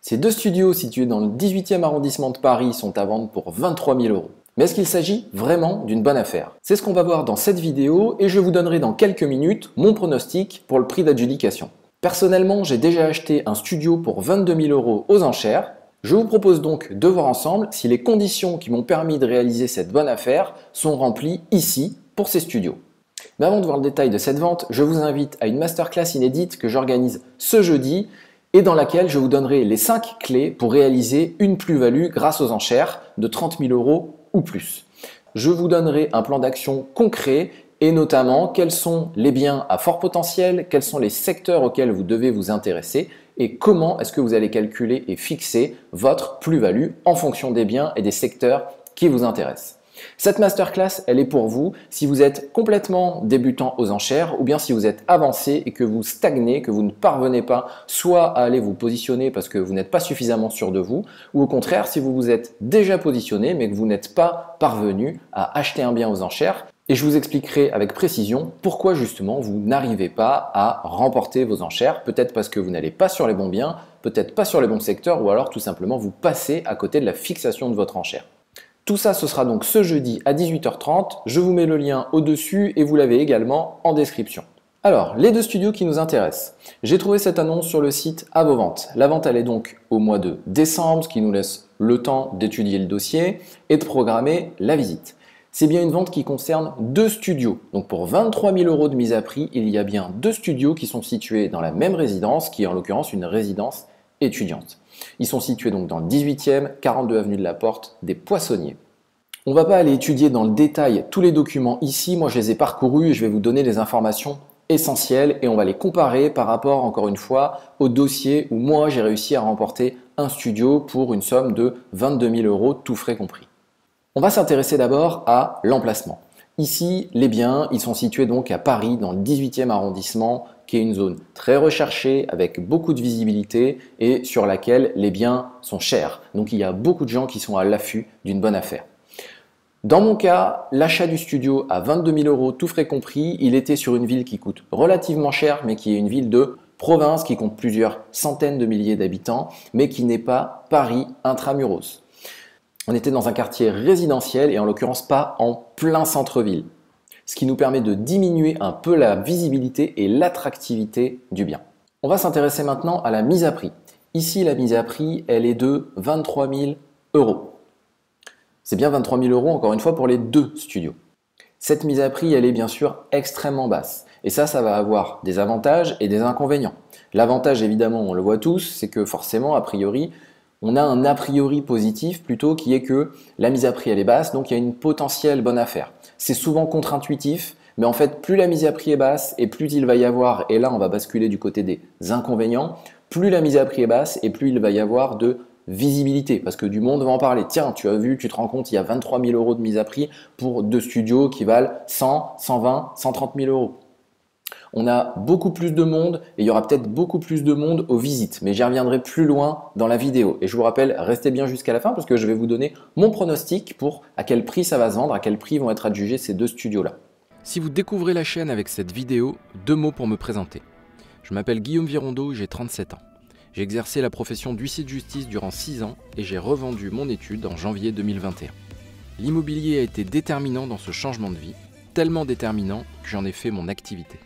Ces deux studios situés dans le 18e arrondissement de Paris sont à vendre pour 23 000 euros. Mais est-ce qu'il s'agit vraiment d'une bonne affaire? C'est ce qu'on va voir dans cette vidéo et je vous donnerai dans quelques minutes mon pronostic pour le prix d'adjudication. Personnellement, j'ai déjà acheté un studio pour 22 000 euros aux enchères. Je vous propose donc de voir ensemble si les conditions qui m'ont permis de réaliser cette bonne affaire sont remplies ici pour ces studios. Mais avant de voir le détail de cette vente, je vous invite à une masterclass inédite que j'organise ce jeudi et dans laquelle je vous donnerai les 5 clés pour réaliser une plus-value grâce aux enchères de 30 000 euros ou plus. Je vous donnerai un plan d'action concret et notamment quels sont les biens à fort potentiel, quels sont les secteurs auxquels vous devez vous intéresser et comment est-ce que vous allez calculer et fixer votre plus-value en fonction des biens et des secteurs qui vous intéressent. Cette masterclass, elle est pour vous si vous êtes complètement débutant aux enchères ou bien si vous êtes avancé et que vous stagnez, que vous ne parvenez pas soit à aller vous positionner parce que vous n'êtes pas suffisamment sûr de vous ou au contraire si vous vous êtes déjà positionné mais que vous n'êtes pas parvenu à acheter un bien aux enchères. Et je vous expliquerai avec précision pourquoi justement vous n'arrivez pas à remporter vos enchères, peut-être parce que vous n'allez pas sur les bons biens, peut-être pas sur les bons secteurs ou alors tout simplement vous passez à côté de la fixation de votre enchère. Tout ça, ce sera donc ce jeudi à 18h30. Je vous mets le lien au-dessus et vous l'avez également en description. Alors, les deux studios qui nous intéressent. J'ai trouvé cette annonce sur le site À vos ventes. La vente, elle est donc au mois de décembre, ce qui nous laisse le temps d'étudier le dossier et de programmer la visite. C'est bien une vente qui concerne deux studios. Donc pour 23 000 euros de mise à prix, il y a bien deux studios qui sont situés dans la même résidence, qui est en l'occurrence une résidence étudiante. Ils sont situés donc dans le 18e, 42 avenue de la Porte des Poissonniers. On ne va pas aller étudier dans le détail tous les documents ici, moi je les ai parcourus et je vais vous donner les informations essentielles et on va les comparer par rapport encore une fois au dossier où moi j'ai réussi à remporter un studio pour une somme de 22 000 euros, tout frais compris. On va s'intéresser d'abord à l'emplacement. Ici, les biens, ils sont situés donc à Paris, dans le 18e arrondissement, qui est une zone très recherchée, avec beaucoup de visibilité et sur laquelle les biens sont chers. Donc il y a beaucoup de gens qui sont à l'affût d'une bonne affaire. Dans mon cas, l'achat du studio à 22 000 euros, tout frais compris, il était sur une ville qui coûte relativement cher, mais qui est une ville de province, qui compte plusieurs centaines de milliers d'habitants, mais qui n'est pas Paris intramuros. On était dans un quartier résidentiel et en l'occurrence pas en plein centre-ville, ce qui nous permet de diminuer un peu la visibilité et l'attractivité du bien. On va s'intéresser maintenant à la mise à prix. Ici, la mise à prix, elle est de 23 000 euros. C'est bien 23 000 euros encore une fois pour les deux studios. Cette mise à prix, elle est bien sûr extrêmement basse. Et ça va avoir des avantages et des inconvénients. L'avantage, évidemment, on le voit tous, c'est que forcément, a priori, on a un a priori positif plutôt qui est que la mise à prix elle est basse, donc il y a une potentielle bonne affaire. C'est souvent contre-intuitif, mais en fait plus la mise à prix est basse et plus il va y avoir, et là on va basculer du côté des inconvénients, plus la mise à prix est basse et plus il va y avoir de visibilité, parce que du monde va en parler. Tiens, tu as vu, tu te rends compte, il y a 23 000 euros de mise à prix pour deux studios qui valent 100, 120, 130 000 euros. On a beaucoup plus de monde et il y aura peut-être beaucoup plus de monde aux visites, mais j'y reviendrai plus loin dans la vidéo. Et je vous rappelle, restez bien jusqu'à la fin parce que je vais vous donner mon pronostic pour à quel prix ça va se vendre, à quel prix vont être adjugés ces deux studios-là. Si vous découvrez la chaîne avec cette vidéo, 2 mots pour me présenter. Je m'appelle Guillaume Virondeau, j'ai 37 ans. J'ai exercé la profession d'huissier de justice durant 6 ans et j'ai revendu mon étude en janvier 2021. L'immobilier a été déterminant dans ce changement de vie, tellement déterminant que j'en ai fait mon activité.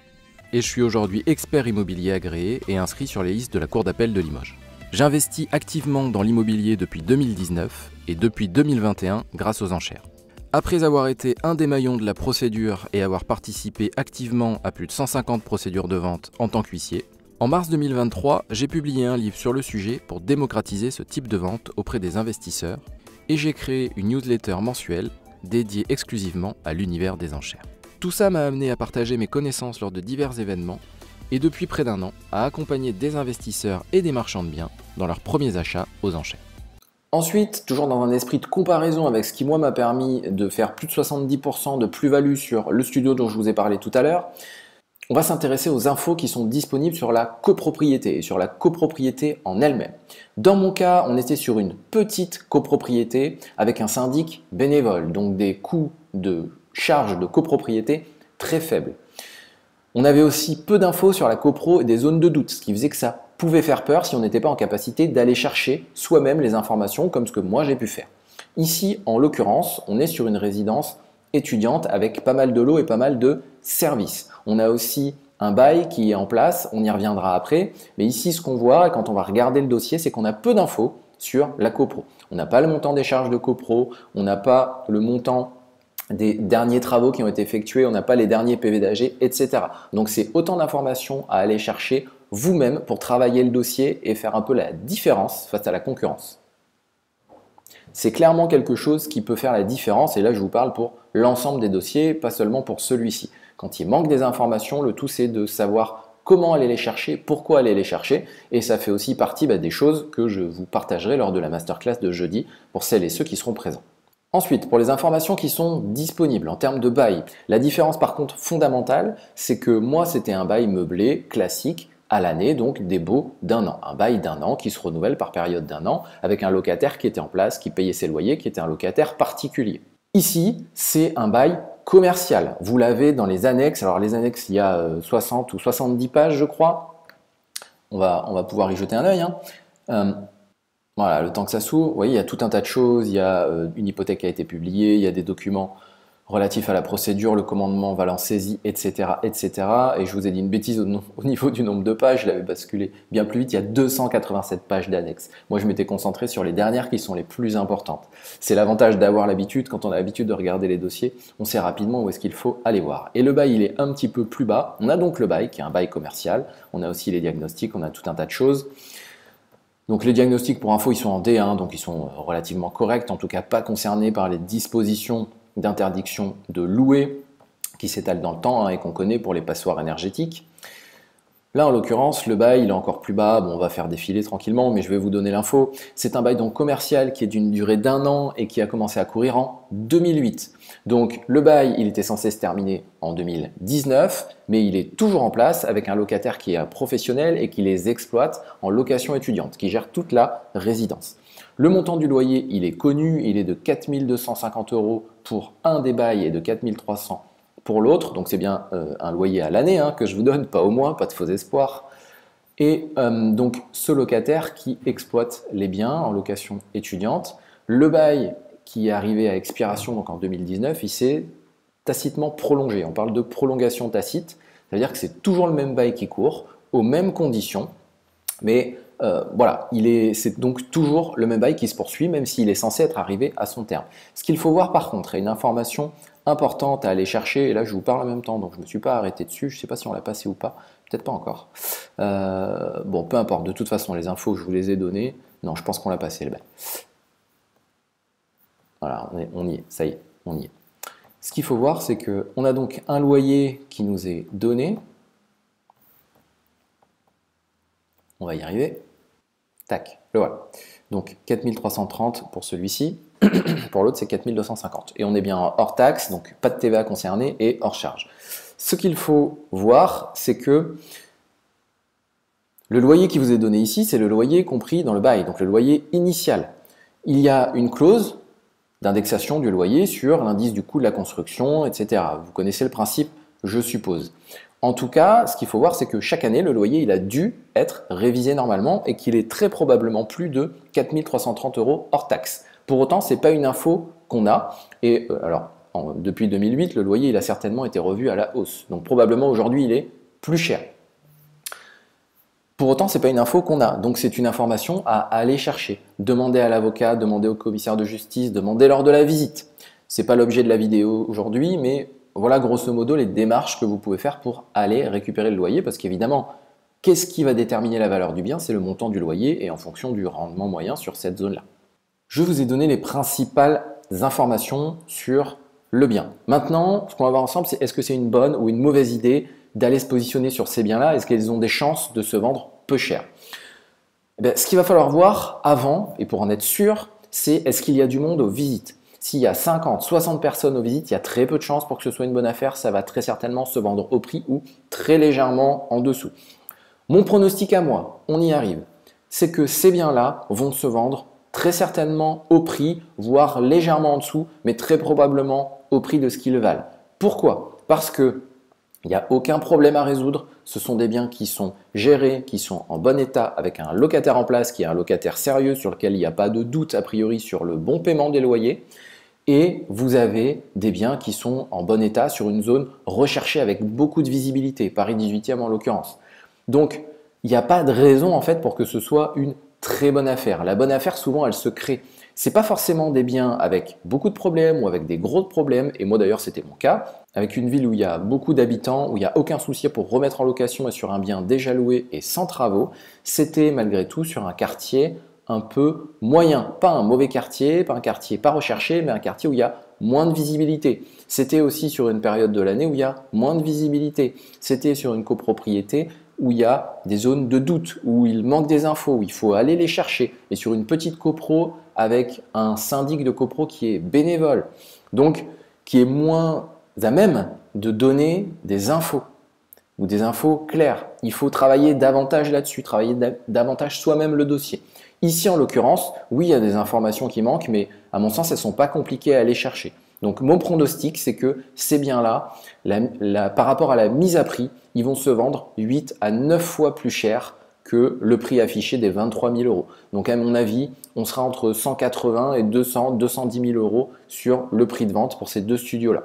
Et je suis aujourd'hui expert immobilier agréé et inscrit sur les listes de la Cour d'appel de Limoges. J'investis activement dans l'immobilier depuis 2019 et depuis 2021 grâce aux enchères. Après avoir été un des maillons de la procédure et avoir participé activement à plus de 150 procédures de vente en tant qu'huissier, en mars 2023, j'ai publié un livre sur le sujet pour démocratiser ce type de vente auprès des investisseurs et j'ai créé une newsletter mensuelle dédiée exclusivement à l'univers des enchères. Tout ça m'a amené à partager mes connaissances lors de divers événements et depuis près d'1 an à accompagner des investisseurs et des marchands de biens dans leurs premiers achats aux enchères. Ensuite, toujours dans un esprit de comparaison avec ce qui moi m'a permis de faire plus de 70% de plus-value sur le studio dont je vous ai parlé tout à l'heure, on va s'intéresser aux infos qui sont disponibles sur la copropriété et sur la copropriété en elle-même. Dans mon cas, on était sur une petite copropriété avec un syndic bénévole, donc des coûts de charges de copropriété très faibles. On avait aussi peu d'infos sur la copro et des zones de doute, ce qui faisait que ça pouvait faire peur si on n'était pas en capacité d'aller chercher soi-même les informations comme ce que moi j'ai pu faire. Ici, en l'occurrence, on est sur une résidence étudiante avec pas mal de lots et pas mal de services. On a aussi un bail qui est en place, on y reviendra après, mais ici ce qu'on voit quand on va regarder le dossier, c'est qu'on a peu d'infos sur la copro. On n'a pas le montant des charges de copro, on n'a pas le montant des derniers travaux qui ont été effectués, on n'a pas les derniers PV d'AG, etc. Donc c'est autant d'informations à aller chercher vous-même pour travailler le dossier et faire un peu la différence face à la concurrence. C'est clairement quelque chose qui peut faire la différence et là je vous parle pour l'ensemble des dossiers, pas seulement pour celui-ci. Quand il manque des informations, le tout c'est de savoir comment aller les chercher, pourquoi aller les chercher et ça fait aussi partie des choses que je vous partagerai lors de la masterclass de jeudi pour celles et ceux qui seront présents. Ensuite, pour les informations qui sont disponibles en termes de bail, la différence par contre fondamentale, c'est que moi c'était un bail meublé classique à l'année, donc des baux d'un an. Un bail d'un an qui se renouvelle par période d'un an avec un locataire qui était en place, qui payait ses loyers, qui était un locataire particulier. Ici, c'est un bail commercial. Vous l'avez dans les annexes. Alors les annexes, il y a 60 ou 70 pages, je crois. On va pouvoir y jeter un œil. Voilà, le temps que ça s'ouvre, vous voyez, il y a tout un tas de choses. Il y a une hypothèque qui a été publiée, il y a des documents relatifs à la procédure, le commandement valant saisie, etc., etc. Et je vous ai dit une bêtise au niveau du nombre de pages, je l'avais basculé bien plus vite, il y a 287 pages d'annexes. Moi, je m'étais concentré sur les dernières qui sont les plus importantes. C'est l'avantage d'avoir l'habitude, quand on a l'habitude de regarder les dossiers, on sait rapidement où est-ce qu'il faut aller voir. Et le bail, il est un petit peu plus bas. On a donc le bail, qui est un bail commercial. On a aussi les diagnostics, on a tout un tas de choses. Donc les diagnostics, pour info, ils sont en D1, donc ils sont relativement corrects, en tout cas pas concernés par les dispositions d'interdiction de louer qui s'étalent dans le temps et qu'on connaît pour les passoires énergétiques. Là, en l'occurrence, le bail il est encore plus bas. Bon, on va faire défiler tranquillement, mais je vais vous donner l'info. C'est un bail donc commercial qui est d'une durée d'un an et qui a commencé à courir en 2008. Donc le bail, il était censé se terminer en 2019, mais il est toujours en place avec un locataire qui est un professionnel et qui les exploite en location étudiante, qui gère toute la résidence. Le montant du loyer, il est connu, il est de 4 250 € pour un des bails et de 4 300 € pour l'autre. Donc c'est bien un loyer à l'année que je vous donne, pas au mois, pas de faux espoirs. Et donc ce locataire qui exploite les biens en location étudiante, le bail qui est arrivé à expiration donc en 2019, il s'est tacitement prolongé. On parle de prolongation tacite, ça veut dire que c'est toujours le même bail qui court, aux mêmes conditions, mais voilà, c'est donc toujours le même bail qui se poursuit, même s'il est censé être arrivé à son terme. Ce qu'il faut voir par contre, et une information importante à aller chercher, et là je vous parle en même temps, donc je ne me suis pas arrêté dessus, je ne sais pas si on l'a passé ou pas, peut-être pas encore. Bon, peu importe, de toute façon, les infos, je vous les ai données. Non, je pense qu'on l'a passé, le bail. Voilà, on y est, ça y est, on y est. Ce qu'il faut voir, c'est qu'on a donc un loyer qui nous est donné. On va y arriver. Tac, le voilà. Donc 4330 pour celui-ci, pour l'autre c'est 4250. Et on est bien hors taxe, donc pas de TVA concernée et hors charge. Ce qu'il faut voir, c'est que le loyer qui vous est donné ici, c'est le loyer compris dans le bail, donc le loyer initial. Il y a une clause d'indexation du loyer sur l'indice du coût de la construction, etc. Vous connaissez le principe, je suppose. En tout cas, ce qu'il faut voir, c'est que chaque année, le loyer il a dû être révisé normalement et qu'il est très probablement plus de 4 330 € hors taxe. Pour autant, ce n'est pas une info qu'on a. Et alors, depuis 2008, le loyer il a certainement été revu à la hausse. Donc probablement aujourd'hui, il est plus cher. Pour autant, ce n'est pas une info qu'on a. Donc c'est une information à aller chercher. Demandez à l'avocat, demandez au commissaire de justice, demandez lors de la visite. Ce n'est pas l'objet de la vidéo aujourd'hui, mais voilà grosso modo les démarches que vous pouvez faire pour aller récupérer le loyer, parce qu'évidemment, qu'est-ce qui va déterminer la valeur du bien? C'est le montant du loyer et en fonction du rendement moyen sur cette zone-là. Je vous ai donné les principales informations sur le bien. Maintenant, ce qu'on va voir ensemble, c'est est-ce que c'est une bonne ou une mauvaise idée d'aller se positionner sur ces biens-là? Est-ce qu'elles ont des chances de se vendre peu cher? Ce qu'il va falloir voir avant, et pour en être sûr, c'est est-ce qu'il y a du monde aux visites? S'il y a 50, 60 personnes aux visites, il y a très peu de chances pour que ce soit une bonne affaire. Ça va très certainement se vendre au prix ou très légèrement en dessous. Mon pronostic à moi, on y arrive, c'est que ces biens-là vont se vendre très certainement au prix, voire légèrement en dessous, mais très probablement au prix de ce qu'ils valent. Pourquoi? Parce que Il n'y a aucun problème à résoudre. Ce sont des biens qui sont gérés, qui sont en bon état, avec un locataire en place qui est un locataire sérieux sur lequel il n'y a pas de doute a priori sur le bon paiement des loyers. Et vous avez des biens qui sont en bon état sur une zone recherchée avec beaucoup de visibilité, Paris 18e en l'occurrence. Donc, il n'y a pas de raison en fait pour que ce soit une très bonne affaire. La bonne affaire, souvent, elle se crée. Ce n'est pas forcément des biens avec beaucoup de problèmes ou avec des gros problèmes, et moi d'ailleurs c'était mon cas, avec une ville où il y a beaucoup d'habitants, où il n'y a aucun souci pour remettre en location et sur un bien déjà loué et sans travaux, c'était malgré tout sur un quartier un peu moyen, pas un mauvais quartier, pas un quartier pas recherché, mais un quartier où il y a moins de visibilité. C'était aussi sur une période de l'année où il y a moins de visibilité. C'était sur une copropriété où il y a des zones de doute, où il manque des infos, où il faut aller les chercher, et sur une petite copro avec un syndic de copro qui est bénévole, donc qui est moins à même de donner des infos ou des infos claires. Il faut travailler davantage là-dessus, travailler davantage soi-même le dossier. Ici, en l'occurrence, oui, il y a des informations qui manquent, mais à mon sens, elles ne sont pas compliquées à aller chercher. Donc, mon pronostic, c'est que ces biens-là, par rapport à la mise à prix, ils vont se vendre 8 à 9 fois plus cher que le prix affiché des 23 000 euros. Donc, à mon avis, on sera entre 180 et 200, 210 000 euros sur le prix de vente pour ces deux studios-là.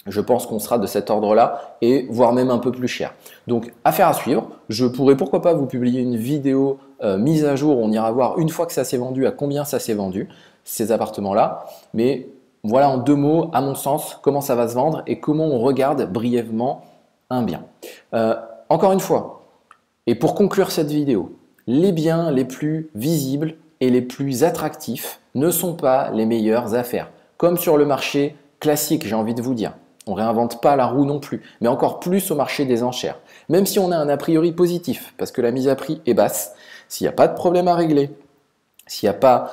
Je pense qu'on sera de cet ordre-là et voire même un peu plus cher. Donc, affaire à suivre. Je pourrais pourquoi pas vous publier une vidéo mise à jour. On ira voir une fois que ça s'est vendu, à combien ça s'est vendu, ces appartements-là. Mais voilà en 2 mots, à mon sens, comment ça va se vendre et comment on regarde brièvement un bien. Encore une fois, et pour conclure cette vidéo, les biens les plus visibles et les plus attractifs ne sont pas les meilleures affaires. Comme sur le marché classique, j'ai envie de vous dire. On ne réinvente pas la roue non plus, mais encore plus au marché des enchères. Même si on a un a priori positif, parce que la mise à prix est basse, s'il n'y a pas de problème à régler, si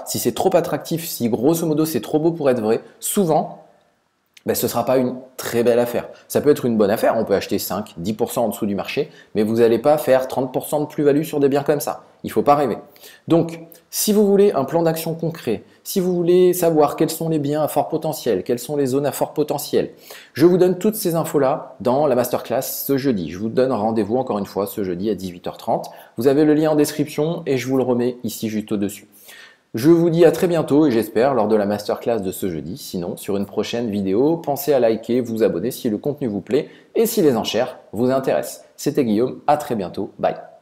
c'est trop attractif, si grosso modo c'est trop beau pour être vrai, souvent, ce ne sera pas une très belle affaire. Ça peut être une bonne affaire, on peut acheter 5, 10% en dessous du marché, mais vous n'allez pas faire 30% de plus-value sur des biens comme ça. Il ne faut pas rêver. Donc, si vous voulez un plan d'action concret, si vous voulez savoir quels sont les biens à fort potentiel, quelles sont les zones à fort potentiel, je vous donne toutes ces infos-là dans la masterclass ce jeudi. Je vous donne rendez-vous encore une fois ce jeudi à 18h30. Vous avez le lien en description et je vous le remets ici juste au-dessus. Je vous dis à très bientôt et j'espère lors de la masterclass de ce jeudi. Sinon, sur une prochaine vidéo, pensez à liker, vous abonner si le contenu vous plaît et si les enchères vous intéressent. C'était Guillaume, à très bientôt, bye.